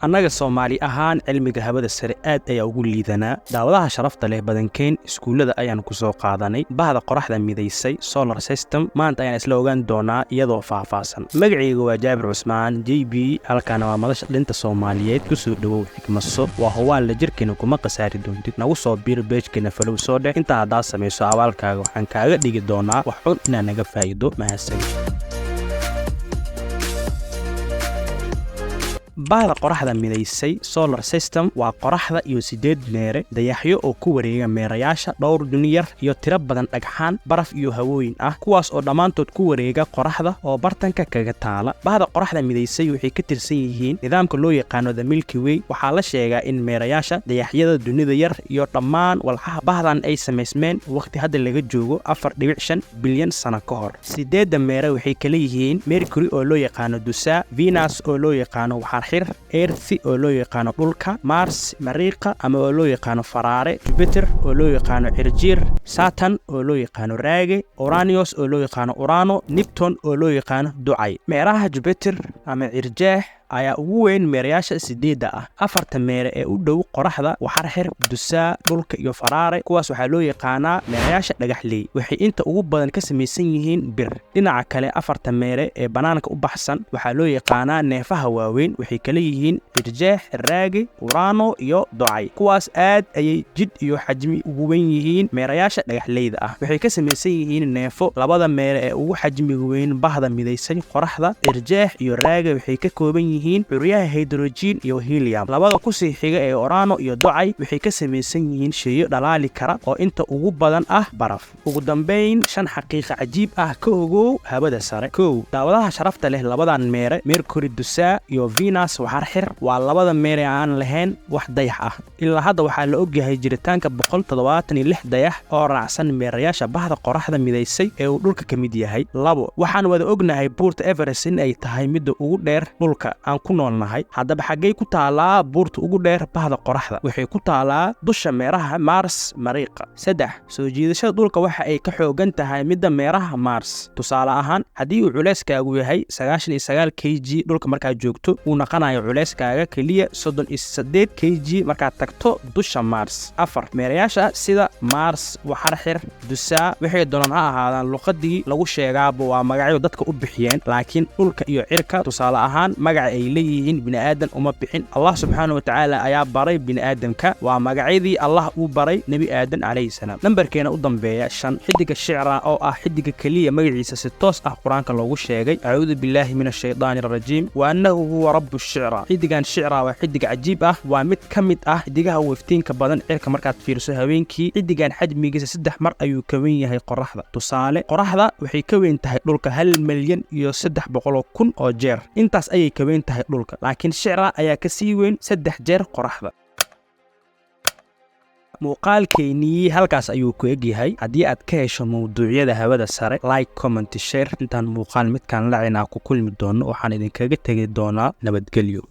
annaga Soomaali ahaan cilmiga hawada sare aad ayaa ugu liidanaa daawadaha sharafta leh badankeen iskuulada ayaan ku soo qaadanay bahda qoraxda midaysay solar system maanta ayaan isla ogaan doonaa iyadoo faahfaahsan magacaygu waa Jaabir Cusmaan JB halkaana waa madasha dhinta Soomaaliyeed ku soo dhawow xikmaso waa hawaan la jirkeena kuma qasaari doontid nagu soo biir page-keena follow soo dheh inta aad samayso abaalkaaga waxaan kaaga dhigi doonaa wax xun inaan naga faa'iido mahadsan bahda qoraxda midaysay solar system waa qoraxda iyo 8 meere dayaxyo oo ku wareega meerayaasha dhowr duniyar iyo tiro badan dhagxaan baraf iyo hawooyin ah kuwaas oo dhamaantood ku wareega qoraxda oo bartanka kaga taala bahda qoraxda midaysay waxay ka tirsan yihiin nidaamka loo yaqaan the Milky Way waxaa la sheegaa in meerayaasha dayaxyada dunida yar iyo dhammaan walxaha bahdan ay sameysmeen waqti hadda laga joogo 4.5 bilyan sano ka hor 8 meere waxay kala yihiin Mercury oo loo yaqaan Dusa Venus oo loo yaqaan Earth oo loo yaqaan dhulka Mars Mariiqa ama oo loo yaqaan Faraare Jupiter oo loo yaqaan Cirjiir Saturn oo loo yaqaan Raage Uranus oo loo yaqaan Urano Neptune oo loo yaqaan Ducay meeraha Jupiter ama Cirjeex ayaa ugu weyn meerayaasha 8 ah afarta meere ee u dhow qoraxda waxa xir Dusa dhulka iyo Faraare kuwaas waxa loo yaqaanaa meerayaasha dhagaxley waxay inta ugu badan ka samaysan yihiin bir dhinaca kale afarta meere ee banaanka u baxsan waxa loo yaqaanaa neefaha waaweyn waxay kala yihiin Cirjeex Raage Urano iyo Ducay kuwaas aad ayay jid iyo xajmi ugu weyn yihiin meerayaasha dhagaxleyda ah waxay ka samaysan yihiin neefo labada meere ee ugu xajmiga weyn bahda midaysan qoraxda Cirjeex iyo Raage waxay ka kooban xuriyaha hydrogen iyo helium labada ku sii xiga ee Urano iyo Ducay waxay ka samaysan yihiin sheeyo dhalaali kara oo inta ugu badan ah baraf ugu dambeyn shan xaqiiqo cajiib ah ka ogow hawada sare daawadaha sharafta leh labadan meere Mercury Dusa iyo Venus waxa xir waa labada meere aan lahayn wax dayax ah ilaa hadda waxa la ogyahay jiritaanka 176 dayax oo raacsan meerayaasha bahda qoraxda midaysay ee uu dhulka ka mid yahay labo waxaan wada ognahay buurta Everest in ay tahay mid ugu dheer dhulka aan ku noolnahay haddaba xagee ku taalaa buurta ugu dheer bahda qoraxda waxay ku taalaa dusha meeraha Mars Mariiqa 3 soo jiidashada dhulka waxa ay ka xoogan tahay midda meeraha Mars tusaale ahaan hadii uu culeyskaagu yahay 99 kg dhulka markaa joogto uu naqanayo culeyskaaga kaliya 38 kg markaa tagto dusha Mars 4 meerayaasha sida Mars waxa xir Dusa waxay doonaan ha ahaadaan luqadii lagu sheegaaba waa magacyo dadka u bixiyeen laakiin dhulka iyo cirka tusaale ahaan magaca ay leeyihiin bini'aadan uma bixin Allah subhanahu wa ta'ala ayaa baray bini'aadanka waa magacyadii Allah uu baray nabi aadan alayhi salaam nambarkeena u dambeeya 5 xidiga shicra oo ah xidiga kaliya magaciisa si toos ah quraanka loogu sheegay a'uudu billahi minash shaytaanir rajiim wa annahu huwa rabbush shicra xidigan shicra waa xidig cajiib ah waa mid kamid ah xidigaha waftiinka badan cirka markaad fiirso habeenkii xidigan xajmigiisa 3 mar ayuu ka weyn yahay qoraxda tusaale qoraxda waxay ka weyn tahay dhulka 1 milyan iyo 300,000 oo jeer intaas ayay ka weyn tahay dhulka laakiin shicra ayaa ka sii weyn 3 jeer qoraxda muuqaalkeennii halkaas ayuu ku egyahay haddii aad ka hesho mawduucyada hawada sare like comment share intaan muuqaal midkaan lacinaa ku kulmi doono waxaan idinkaga tegi doonaa nabadgelyo